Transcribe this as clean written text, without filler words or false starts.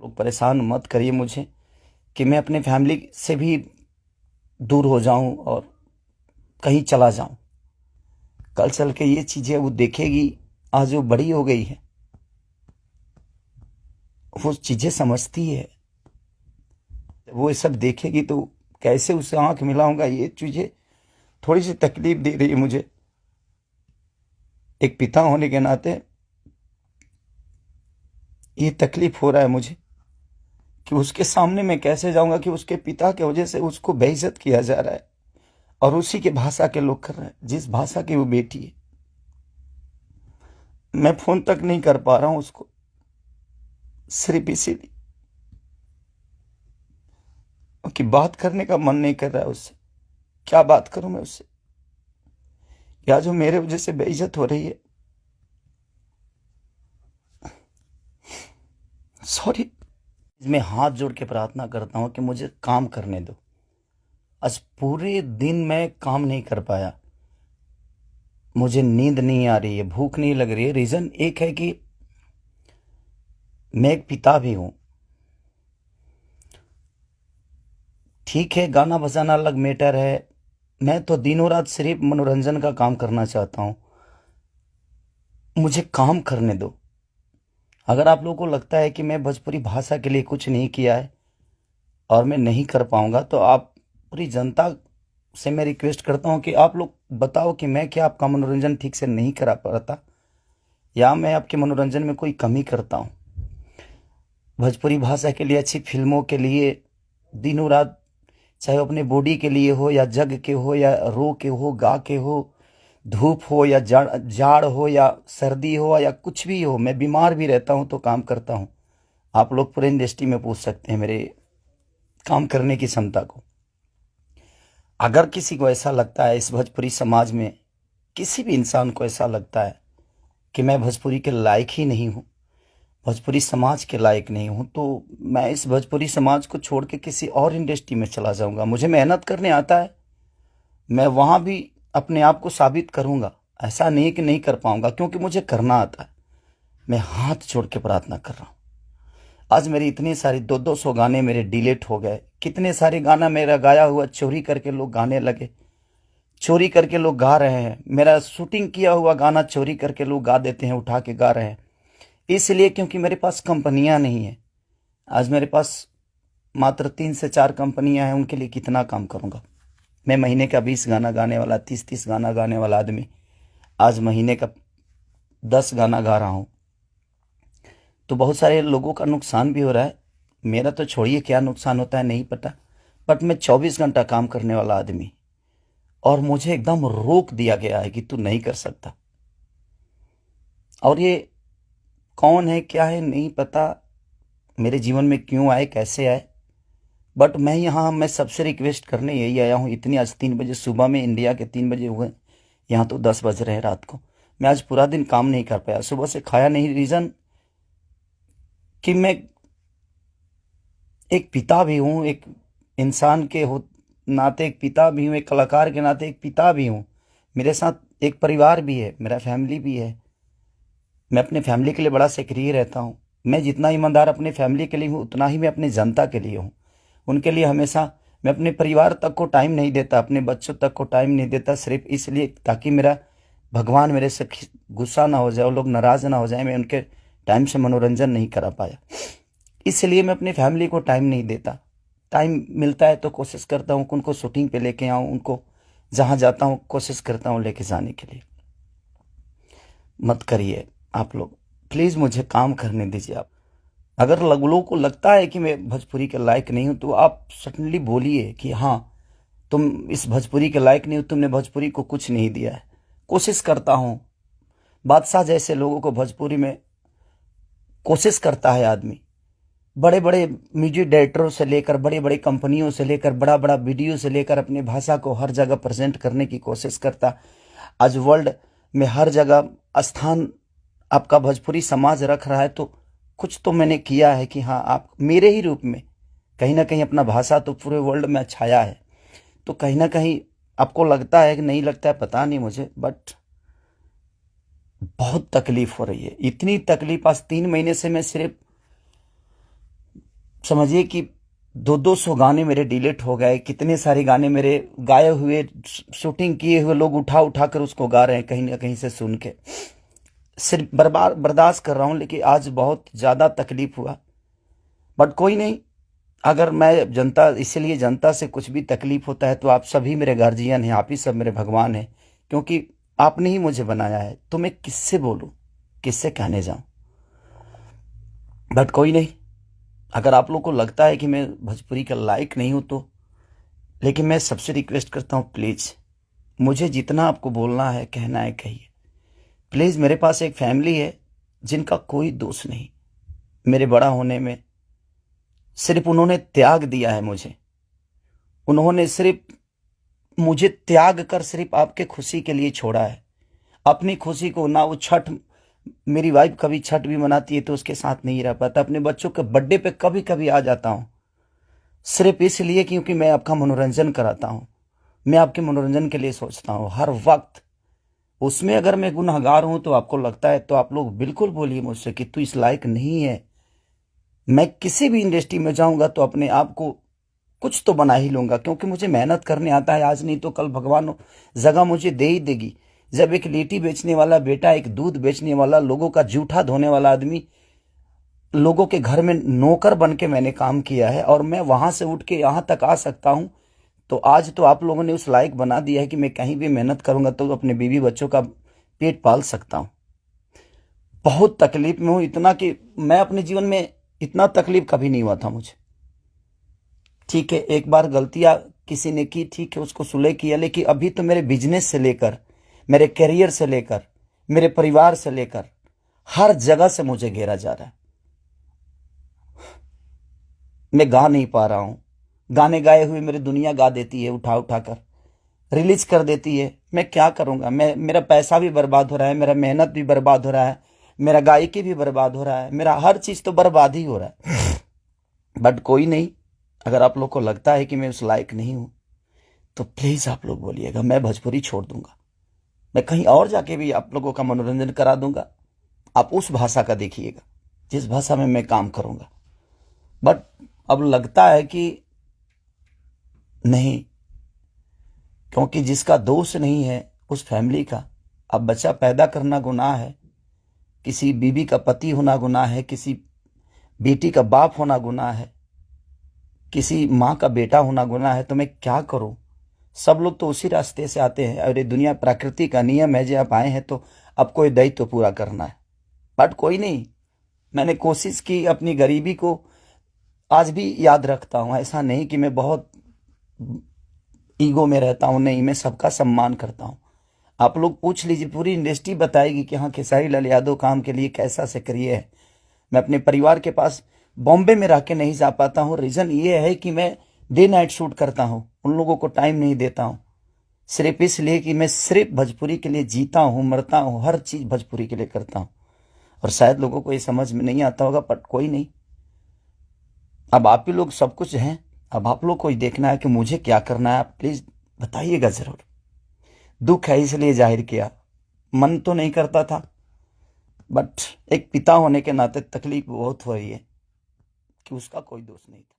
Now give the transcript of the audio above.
लोग परेशान मत करिए मुझे कि मैं अपने फैमिली से भी दूर हो जाऊं और कहीं चला जाऊं। कल चल के ये चीजें वो देखेगी, आज वो बड़ी हो गई है, वो चीजें समझती है, वो ये सब देखेगी तो कैसे उससे आंख मिलाऊंगा, ये चीजें थोड़ी सी तकलीफ दे रही है मुझे। एक पिता होने के नाते ये तकलीफ हो रहा है मुझे कि उसके सामने मैं कैसे जाऊंगा कि उसके पिता की वजह से उसको बेइज्जत किया जा रहा है और उसी के भाषा के लोग कर रहे हैं, जिस भाषा की वो बेटी है। मैं फोन तक नहीं कर पा रहा हूं उसको, सिर्फ इसीलिए कि बात करने का मन नहीं कर रहा है उससे। क्या बात करूं मैं उससे, या जो मेरे वजह से बेइज्जत हो रही है। सॉरी। मैं हाथ जोड़ के प्रार्थना करता हूं कि मुझे काम करने दो। आज पूरे दिन मैं काम नहीं कर पाया, मुझे नींद नहीं आ रही है, भूख नहीं लग रही है। रीजन एक है कि मैं एक पिता भी हूं। ठीक है, गाना बजाना अलग मैटर है, मैं तो दिनों रात सिर्फ मनोरंजन का काम करना चाहता हूं। मुझे काम करने दो। अगर आप लोगों को लगता है कि मैं भोजपुरी भाषा के लिए कुछ नहीं किया है और मैं नहीं कर पाऊंगा, तो आप पूरी जनता से मैं रिक्वेस्ट करता हूं कि आप लोग बताओ कि मैं क्या आपका मनोरंजन ठीक से नहीं करा पाता, या मैं आपके मनोरंजन में कोई कमी करता हूं। भोजपुरी भाषा के लिए, अच्छी फिल्मों के लिए दिनों रात, चाहे वो अपने बॉडी के लिए हो या जग के हो या रो के हो, गा के हो, धूप हो या जाड़ जाड़ हो या सर्दी हो या कुछ भी हो, मैं बीमार भी रहता हूं तो काम करता हूं। आप लोग पूरे इंडस्ट्री में पूछ सकते हैं मेरे काम करने की क्षमता को। अगर किसी को ऐसा लगता है, इस भोजपुरी समाज में किसी भी इंसान को ऐसा लगता है कि मैं भोजपुरी के लायक ही नहीं हूं, भोजपुरी समाज के लायक नहीं हूं, तो मैं इस भोजपुरी समाज को छोड़ के किसी और इंडस्ट्री में चला जाऊंगा। मुझे मेहनत करने आता है, मैं वहां भी अपने आप को साबित करूंगा। ऐसा नहीं कि नहीं कर पाऊंगा, क्योंकि मुझे करना आता है। मैं हाथ जोड़ के प्रार्थना कर रहा हूं। आज मेरी इतनी सारी 200 गाने मेरे डिलीट हो गए। कितने सारे गाना मेरा गाया हुआ चोरी करके लोग गाने लगे, चोरी करके लोग गा रहे हैं। मेरा शूटिंग किया हुआ गाना चोरी करके लोग गा देते हैं, उठा के गा रहे हैं। इसलिए क्योंकि मेरे पास कंपनियां नहीं है। आज मेरे पास मात्र 3 से 4 कंपनियां हैं, उनके लिए कितना काम करूंगा मैं। महीने का 20 गाना गाने वाला, 30 गाना गाने वाला आदमी आज महीने का 10 गाना गा रहा हूं। तो बहुत सारे लोगों का नुकसान भी हो रहा है। मेरा तो छोड़िए, क्या नुकसान होता है नहीं पता, बट मैं 24 घंटा काम करने वाला आदमी, और मुझे एकदम रोक दिया गया है कि तू नहीं कर सकता। और ये कौन है, क्या है, नहीं पता, मेरे जीवन में क्यों आए, कैसे आए, बट मैं सबसे रिक्वेस्ट करने यही आया हूँ। इतनी आज 3 बजे सुबह में, इंडिया के 3 बजे हुए, यहाँ तो 10 बज रहे हैं रात को। मैं आज पूरा दिन काम नहीं कर पाया, सुबह से खाया नहीं। रीजन कि मैं एक पिता भी हूँ, एक इंसान के हो नाते एक पिता भी हूँ, एक कलाकार के नाते एक पिता भी हूँ। मेरे साथ एक परिवार भी है, मेरा फैमिली भी है। मैं अपने फैमिली के लिए बड़ा सक्रिय रहता हूँ। मैं जितना ईमानदार अपने फैमिली के लिए हूँ, उतना ही मैं अपने जनता के लिए हूँ। उनके लिए हमेशा मैं अपने परिवार तक को टाइम नहीं देता, अपने बच्चों तक को टाइम नहीं देता, सिर्फ इसलिए ताकि मेरा भगवान मेरे से गुस्सा ना हो जाए, वो लोग नाराज ना हो जाए, मैं उनके टाइम से मनोरंजन नहीं करा पाया। इसलिए मैं अपनी फैमिली को टाइम नहीं देता। टाइम मिलता है तो कोशिश करता हूँ कि उनको शूटिंग पे लेके आऊँ, उनको जहाँ जाता हूँ कोशिश करता हूँ लेके जाने के लिए। मत करिए आप लोग, प्लीज़ मुझे काम करने दीजिए आप। अगर लोगों को लगता है कि मैं भोजपुरी के लायक नहीं हूं, तो आप सडनली बोलिए कि हाँ, तुम इस भोजपुरी के लायक नहीं हो, तुमने भोजपुरी को कुछ नहीं दिया है। कोशिश करता हूं। बादशाह जैसे लोगों को भोजपुरी में कोशिश करता है आदमी। बड़े बड़े म्यूजिक डायरेक्टरों से लेकर, बड़े बड़े कंपनियों से लेकर, बड़ा बड़ा वीडियो से लेकर अपनी भाषा को हर जगह प्रेजेंट करने की कोशिश करता। आज वर्ल्ड में हर जगह स्थान आपका भोजपुरी समाज रख रहा है, तो कुछ तो मैंने किया है कि हाँ, आप मेरे ही रूप में कहीं ना कहीं अपना भाषा तो पूरे वर्ल्ड में छाया है। तो कहीं ना कहीं आपको लगता है कि नहीं लगता है, पता नहीं मुझे, बट बहुत तकलीफ हो रही है। इतनी तकलीफ, आज 3 महीने से मैं सिर्फ समझिए कि 200 गाने मेरे डिलीट हो गए, कितने सारे गाने मेरे गाए हुए, शूटिंग किए हुए लोग उठा उठा कर उसको गा रहे हैं कहीं ना कहीं से सुन के। सिर्फ बर्बाद बर्दाश्त कर रहा हूँ, लेकिन आज बहुत ज़्यादा तकलीफ हुआ। बट कोई नहीं, अगर मैं जनता, इसीलिए जनता से कुछ भी तकलीफ होता है तो आप सभी मेरे गार्जियन हैं, आप ही सब मेरे भगवान हैं, क्योंकि आपने ही मुझे बनाया है। तो मैं किससे बोलूं, किससे कहने जाऊं। बट कोई नहीं, अगर आप लोग को लगता है कि मैं भोजपुरी का लायक नहीं हूं तो, लेकिन मैं सबसे रिक्वेस्ट करता हूं, प्लीज़ मुझे जितना आपको बोलना है, कहना है, कहिए प्लीज़। मेरे पास एक फैमिली है जिनका कोई दोष नहीं मेरे बड़ा होने में। सिर्फ उन्होंने त्याग दिया है मुझे, उन्होंने सिर्फ मुझे त्याग कर सिर्फ आपके खुशी के लिए छोड़ा है। अपनी खुशी को ना, वो छठ, मेरी वाइफ कभी छठ भी मनाती है तो उसके साथ नहीं रह पाता। अपने बच्चों के बर्थडे पे कभी कभी आ जाता हूं, सिर्फ इसलिए क्योंकि मैं आपका मनोरंजन कराता हूं। मैं आपके मनोरंजन के लिए सोचता हूं हर वक्त। उसमें अगर मैं गुनहगार हूं तो आपको लगता है तो आप लोग बिल्कुल बोलिए मुझसे कि तू इस लायक नहीं है। मैं किसी भी इंडस्ट्री में जाऊंगा तो अपने आप को कुछ तो बना ही लूंगा, क्योंकि मुझे मेहनत करने आता है। आज नहीं तो कल भगवान जगह मुझे दे ही देगी। जब एक लिट्टी बेचने वाला बेटा, एक दूध बेचने वाला, लोगों का जूठा धोने वाला आदमी, लोगों के घर में नौकर बन के मैंने काम किया है और मैं वहां से उठ के यहां तक आ सकता हूं, तो आज तो आप लोगों ने उस लायक बना दिया है कि मैं कहीं भी मेहनत करूंगा तो अपने बीवी बच्चों का पेट पाल सकता हूं। बहुत तकलीफ में हूं, इतना कि मैं अपने जीवन में इतना तकलीफ कभी नहीं हुआ था मुझे। ठीक है, एक बार गलतियां किसी ने की, ठीक है, उसको सुलह किया, लेकिन अभी तो मेरे बिजनेस से लेकर, मेरे करियर से लेकर, मेरे परिवार से लेकर हर जगह से मुझे घेरा जा रहा है। मैं गा नहीं पा रहा हूं। गाने गाए हुए मेरी दुनिया गा देती है, उठा उठा कर रिलीज कर देती है। मैं क्या करूंगा, मेरा पैसा भी बर्बाद हो रहा है, मेरा मेहनत भी बर्बाद हो रहा है, मेरा गायकी भी बर्बाद हो रहा है, मेरा हर चीज तो बर्बाद ही हो रहा है। बट कोई नहीं, अगर आप लोग को लगता है कि मैं उस लायक नहीं हूं तो प्लीज आप लोग बोलिएगा, मैं भोजपुरी छोड़ दूंगा। मैं कहीं और जाके भी आप लोगों का मनोरंजन करा दूंगा। आप उस भाषा का देखिएगा जिस भाषा में मैं काम करूंगा। बट अब लगता है कि नहीं, क्योंकि जिसका दोष नहीं है उस फैमिली का। अब बच्चा पैदा करना गुनाह है, किसी बीबी का पति होना गुनाह है, किसी बेटी का बाप होना गुनाह है, किसी माँ का बेटा होना गुनाह है। तो मैं क्या करूं। सब लोग तो उसी रास्ते से आते हैं और ये दुनिया प्रकृति का नियम है, जो आप आए हैं तो आपको ये दायित्व तो पूरा करना है। बट कोई नहीं, मैंने कोशिश की, अपनी गरीबी को आज भी याद रखता हूं। ऐसा नहीं कि मैं बहुत ईगो में रहता हूं, नहीं, मैं सबका सम्मान करता हूं। आप लोग पूछ लीजिए, पूरी इंडस्ट्री बताएगी कि हाँ, खेसारी लाल यादव काम के लिए कैसा सक्रिय है। मैं अपने परिवार के पास बॉम्बे में रह के नहीं जा पाता हूँ। रीजन ये है कि मैं डे नाइट शूट करता हूँ, उन लोगों को टाइम नहीं देता हूँ, सिर्फ इसलिए कि मैं सिर्फ भोजपुरी के लिए जीता हूँ, मरता हूँ, हर चीज भोजपुरी के लिए करता हूँ। और शायद लोगों को ये समझ में नहीं आता होगा, बट कोई नहीं, अब आप ही लोग सब कुछ हैं। अब आप लोग को ही देखना है कि मुझे क्या करना है। आप प्लीज बताइएगा जरूर। दुख है इसलिए जाहिर किया, मन तो नहीं करता था, बट एक पिता होने के नाते तकलीफ बहुत हो रही है कि उसका कोई दोष नहीं था।